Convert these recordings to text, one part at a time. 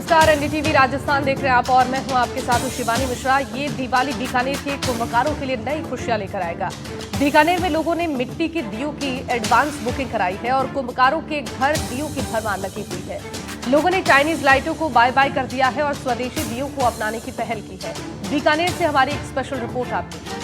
नमस्कार, एनडीटीवी राजस्थान देख रहे हैं आप और मैं हूं आपके साथ शिवानी मिश्रा। ये दिवाली बीकानेर के कुंभकारों के लिए नई खुशियां लेकर आएगा। बीकानेर में लोगों ने मिट्टी के दियों की एडवांस बुकिंग कराई है और कुंभकारों के घर दियों की भरमार लगी हुई है। लोगों ने चाइनीज लाइटों को बाय बाय कर दिया है और स्वदेशी दियों को अपनाने की पहल की है। बीकानेर से हमारी एक स्पेशल रिपोर्ट आपकी।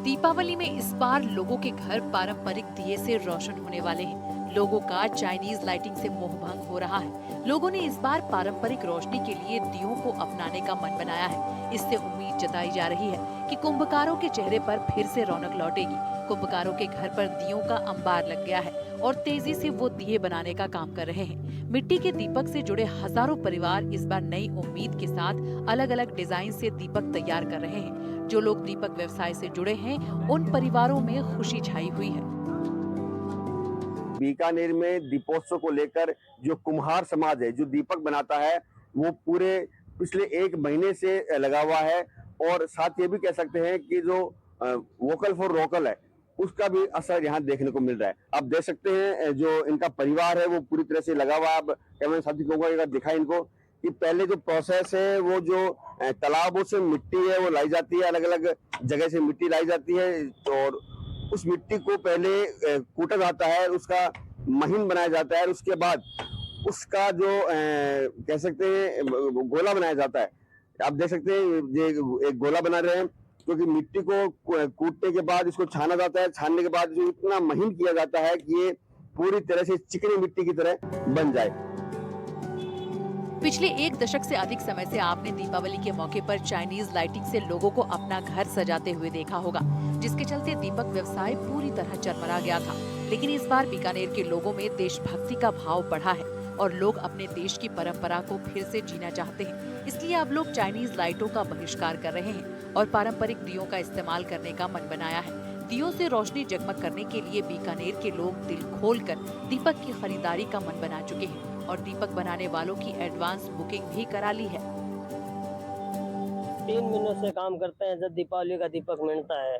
दीपावली में इस बार लोगों के घर पारंपरिक दिए से रोशन होने वाले हैं। लोगों का चाइनीज लाइटिंग से मोह भंग हो रहा है। लोगों ने इस बार पारंपरिक रोशनी के लिए दियों को अपनाने का मन बनाया है। इससे उम्मीद जताई जा रही है कि कुंभकारों के चेहरे पर फिर से रौनक लौटेगी। कुंभकारों के घर पर दियों का अंबार लग गया है और तेजी से वो दिए बनाने का काम कर रहे हैं। मिट्टी के दीपक से जुड़े हजारों परिवार इस बार नई उम्मीद के साथ अलग अलग डिजाइन से दीपक तैयार कर रहे हैं। जो लोग दीपक व्यवसाय से जुड़े हैं, उन परिवारों में खुशी छाई हुई है। बीकानेर में दीपोत्सव को लेकर जो कुम्हार समाज है, जो दीपक बनाता है, वो पूरे पिछले 1 महीने से लगा हुआ है। और साथ ये भी कह सकते हैं कि जो वोकल फॉर लोकल है, उसका भी असर यहाँ देखने को मिल रहा है। आप देख सकते हैं जो इनका परिवार है वो पूरी तरह से लगा हुआ है। अब कैमरा साथी को दिखाएं इनको कि पहले जो प्रोसेस है, वो जो तालाबों से मिट्टी है वो लाई जाती है, अलग अलग जगह से मिट्टी लाई जाती है और उस मिट्टी को पहले कूटा जाता है, उसका महीन बनाया जाता है, उसके बाद उसका जो कह सकते हैं गोला बनाया जाता है। आप देख सकते हैं ये एक गोला बना रहे हैं, क्योंकि मिट्टी को कूटने के बाद इसको छाना जाता है। छानने के बाद जो इतना महीन किया जाता है कि ये पूरी तरह से चिकनी मिट्टी की तरह बन जाए। पिछले 1 दशक से अधिक समय से आपने दीपावली के मौके पर चाइनीज लाइटिंग से लोगों को अपना घर सजाते हुए देखा होगा, जिसके चलते दीपक व्यवसाय पूरी तरह चरमरा गया था। लेकिन इस बार बीकानेर के लोगों में देशभक्ति का भाव बढ़ा है और लोग अपने देश की परंपरा को फिर से जीना चाहते हैं। इसलिए अब लोग चाइनीज लाइटों का बहिष्कार कर रहे हैं और पारंपरिक दियों का इस्तेमाल करने का मन बनाया है। दियों से रोशनी जगमग करने के लिए बीकानेर के लोग दिल खोलकर दीपक की खरीदारी का मन बना चुके हैं और दीपक बनाने वालों की एडवांस बुकिंग भी करा ली है। 3 महीनों से काम करते हैं जब दीपावली का दीपक मिलता है।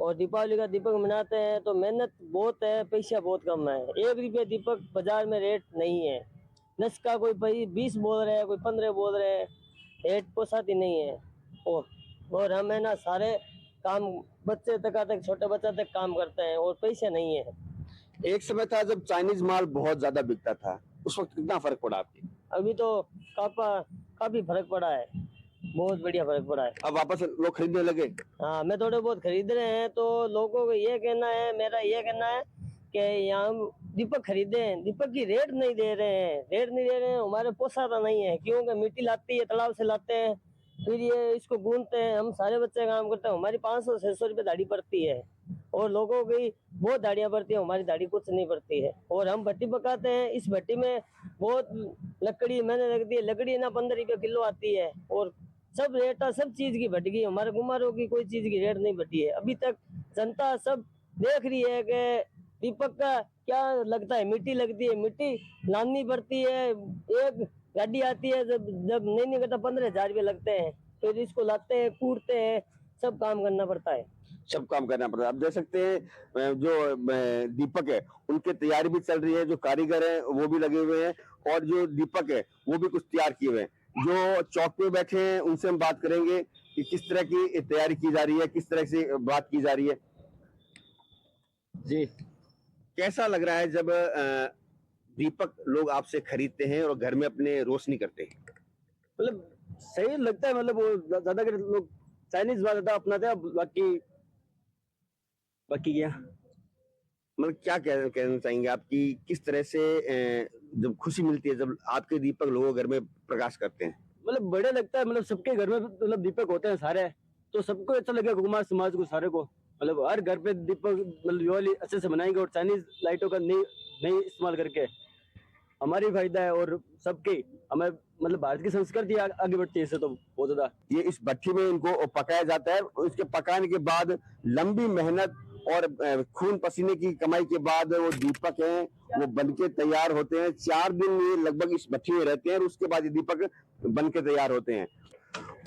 और दीपावली का दीपक मनाते हैं तो मेहनत बहुत है, पैसा बहुत कम है। 1 रुपये दीपक बाजार में रेट नहीं है। नस का कोई 20 बोल रहे हैं, कोई 15 बोल रहे हैं, रेट पोसाती नहीं है। और हम है ना सारे काम बच्चे तक छोटे बच्चा तक काम करते हैं और पैसे नहीं है। एक समय था जब चाइनीज माल बहुत ज्यादा बिकता था, उस वक्त कितना फर्क पड़ा आपकी? अभी तो काफी फर्क पड़ा है, बहुत बढ़िया फर्क पड़ा है। अब वापस लोग खरीदने लगे? हाँ, मैं थोड़े बहुत खरीद रहे हैं। तो लोगों को ये कहना है, मेरा ये कहना है कि यहाँ दीपक खरीदे हैं, दीपक की रेट नहीं दे रहे हैं, हमारे पोसाता नहीं है। क्योंकि मिट्टी लाती है, तालाब से लाते हैं, फिर ये इसको गूंथते हैं, हम सारे बच्चे काम करते हैं, हमारी 500-600 रुपये दाढ़ी पड़ती है और लोगों की बहुत दाढ़ियाँ पड़ती है, हमारी दाढ़ी कुछ नहीं पड़ती है। और हम भट्टी पकाते हैं, इस भट्टी में बहुत लकड़ी मैंने लगती है, लकड़ी ना 15 रुपये किलो आती है और सब रेट सब चीज की बढ़ गई। हमारे कुम्हारों की कोई चीज की रेट नहीं बढ़ी है। अभी तक जनता सब देख रही है कि दीपक का क्या लगता है, मिट्टी लगती है, मिट्टी लानी पड़ती है। एक गाड़ी आती है, जब नहीं करता 15,000 रुपये लगते हैं, फिर इसको लाते हैं, कूटते हैं, सब काम करना पड़ता है। सब काम करना पड़ता है। आप देख सकते हैं जो दीपक है उनकी तैयारी भी चल रही है, जो कारीगर हैं वो भी लगे हुए हैं और जो दीपक है वो भी कुछ तैयार किए हुए हैं। जो चौक पे बैठे हैं उनसे हम बात करेंगे कि किस तरह की तैयारी की जा रही है, किस तरह से बात की जा रही है। जी, कैसा लग रहा है जब दीपक लोग आपसे खरीदते हैं और घर में अपने रोशनी करते हैं? मतलब सही लगता है। मतलब वो ज्यादातर लोग चाइनीज ज्यादा अपनाते हैं, बाकी क्या मतलब क्या कहना चाहेंगे आप कि किस तरह से जब खुशी मिलती है जब आपके दीपक लोगों घर में प्रकाश करते हैं? मतलब बढ़िया लगता है। मतलब सबके घर में मतलब दीपक होते हैं सारे, तो सबको अच्छा लगेगा, कुमार समाज को सारे को। मतलब हर घर पे दीपक मतलब दिवाली अच्छे से मनाएंगे और चाइनीज लाइटों का नहीं इस्तेमाल करके हमारी फायदा है और सबके हमें मतलब भारत की संस्कृति आगे बढ़ती है इससे तो बहुत ज्यादा। ये इस भट्टी में इनको पकाया जाता है। इसके पकाने के बाद लंबी मेहनत और खून पसीने की कमाई के बाद वो दीपक हैं वो बनके तैयार होते हैं। 4 दिन ये लगभग इस भट्टी में रहते हैं और उसके बाद ये दीपक बनके तैयार होते हैं।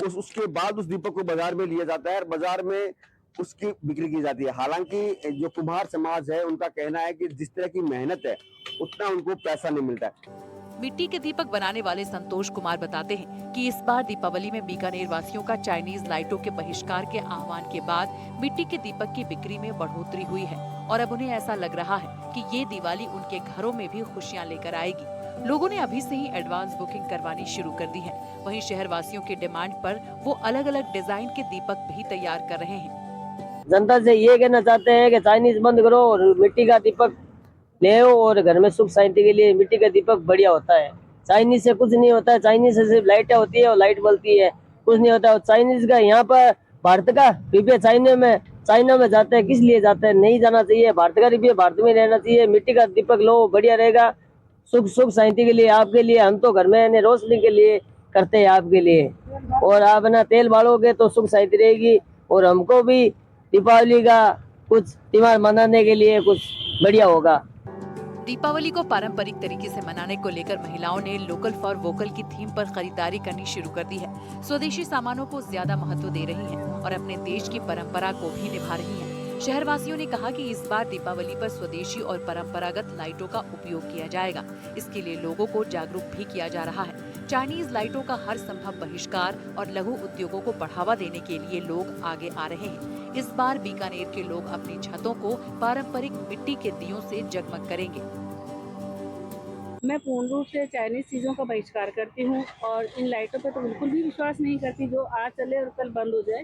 उसके बाद उस दीपक को बाजार में लिया जाता है और बाजार में उसकी बिक्री की जाती है। हालांकि जो कुम्हार समाज है उनका कहना है कि जिस तरह की मेहनत है उतना उनको पैसा नहीं मिलता है। मिट्टी के दीपक बनाने वाले संतोष कुमार बताते हैं कि इस बार दीपावली में बीकानेर वासियों का चाइनीज लाइटों के बहिष्कार के आह्वान के बाद मिट्टी के दीपक की बिक्री में बढ़ोतरी हुई है और अब उन्हें ऐसा लग रहा है कि ये दिवाली उनके घरों में भी खुशियां लेकर आएगी। लोगों ने अभी से ही एडवांस बुकिंग करवानी शुरू कर दी है। वहीं शहर वासियों की डिमांड पर वो अलग अलग डिजाइन के दीपक भी तैयार कर रहे हैं। जनता से ये कहना चाहते हैं कि चाइनीज बंद करो और मिट्टी का दीपक ले आओ और घर में सुख शांति के लिए मिट्टी का दीपक बढ़िया होता है। चाइनीज से कुछ नहीं होता है, चाइनीज से सिर्फ लाइटें होती है और लाइट बलती है, कुछ नहीं होता है। चाइनीज का यहाँ पर भारत का रुपये चाइना में जाते हैं, किस लिए जाते हैं? नहीं जाना चाहिए। भारत का रुपये भारत में रहना चाहिए। मिट्टी का दीपक लो, बढ़िया रहेगा, सुख शांति के लिए, आपके लिए। हम तो घर में रोशनी के लिए करते हैं आपके लिए, और आप ना तेल बालोगे तो सुख शांति रहेगी और हमको भी दीपावली का कुछ त्योहार मनाने के लिए कुछ बढ़िया होगा। दीपावली को पारंपरिक तरीके से मनाने को लेकर महिलाओं ने लोकल फॉर वोकल की थीम पर खरीदारी करनी शुरू कर दी है। स्वदेशी सामानों को ज्यादा महत्व दे रही हैं और अपने देश की परंपरा को भी निभा रही हैं। शहरवासियों ने कहा कि इस बार दीपावली पर स्वदेशी और परंपरागत लाइटों का उपयोग किया जाएगा। इसके लिए लोगों को जागरूक भी किया जा रहा है। चाइनीज लाइटों का हर संभव बहिष्कार और लघु उद्योगों को बढ़ावा देने के लिए लोग आगे आ रहे हैं। इस बार बीकानेर के लोग अपनी छतों को पारंपरिक मिट्टी के दियों से जगमग करेंगे। मैं पूर्ण रूप से चाइनीज चीज़ों का बहिष्कार करती हूँ और इन लाइटों पर तो बिल्कुल भी विश्वास नहीं करती जो आज चले और कल बंद हो जाए।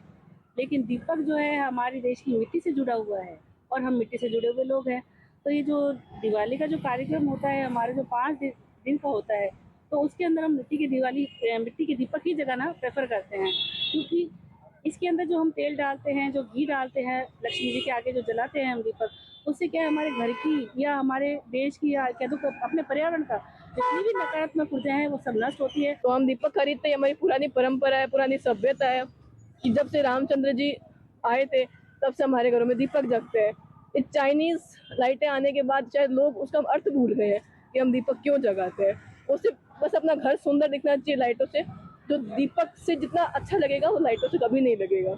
लेकिन दीपक जो है हमारे देश की मिट्टी से जुड़ा हुआ है और हम मिट्टी से जुड़े हुए लोग हैं। तो ये जो दिवाली का जो कार्यक्रम होता है हमारे जो 5 दिन का होता है, तो उसके अंदर हम मिट्टी के दीपक ही जगाना प्रेफर करते हैं, क्योंकि इसके अंदर जो हम तेल डालते हैं, जो घी डालते हैं, लक्ष्मी जी के आगे जो जलाते हैं हम दीपक, उससे क्या है हमारे घर की या हमारे देश की या कह दो अपने पर्यावरण का जितनी भी नकारात्मक ऊर्जा है वो सब नष्ट होती है। तो हम दीपक खरीदते हैं। हमारी पुरानी परंपरा है, पुरानी सभ्यता है कि जब से रामचंद्र जी आए थे तब से हमारे घरों में दीपक जगते हैं। इस चाइनीज लाइटें आने के बाद शायद लोग उसका अर्थ भूल गए हैं कि हम दीपक क्यों जगाते हैं। उससे बस अपना घर सुंदर दिखना चाहिए लाइटों से। जो दीपक से जितना अच्छा लगेगा वो लाइटों से कभी नहीं लगेगा।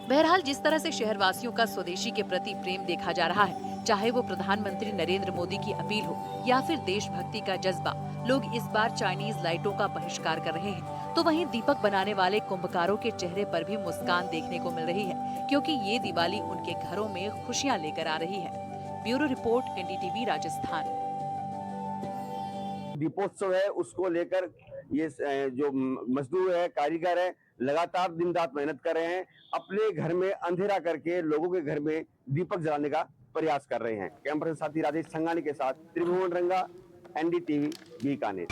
बहरहाल जिस तरह से शहरवासियों का स्वदेशी के प्रति प्रेम देखा जा रहा है, चाहे वो प्रधानमंत्री नरेंद्र मोदी की अपील हो या फिर देशभक्ति का जज्बा, लोग इस बार चाइनीज लाइटों का बहिष्कार कर रहे हैं। तो वहीं दीपक बनाने वाले कुंभकारों के चेहरे पर भी मुस्कान देखने को मिल रही है, क्योंकि ये दिवाली उनके घरों में खुशियां लेकर आ रही है। Bureau report, NDTV Rajasthan. Deepotsav है उसको लेकर ये जो मजदूर है, कारीगर है, लगातार दिन रात मेहनत कर रहे हैं। अपने घर में अंधेरा करके लोगों के घर में दीपक जलाने का प्रयास कर रहे हैं। कैमरे साथी राजेश संगानी के साथ त्रिभुवन रंगा, NDTV बीकानेर।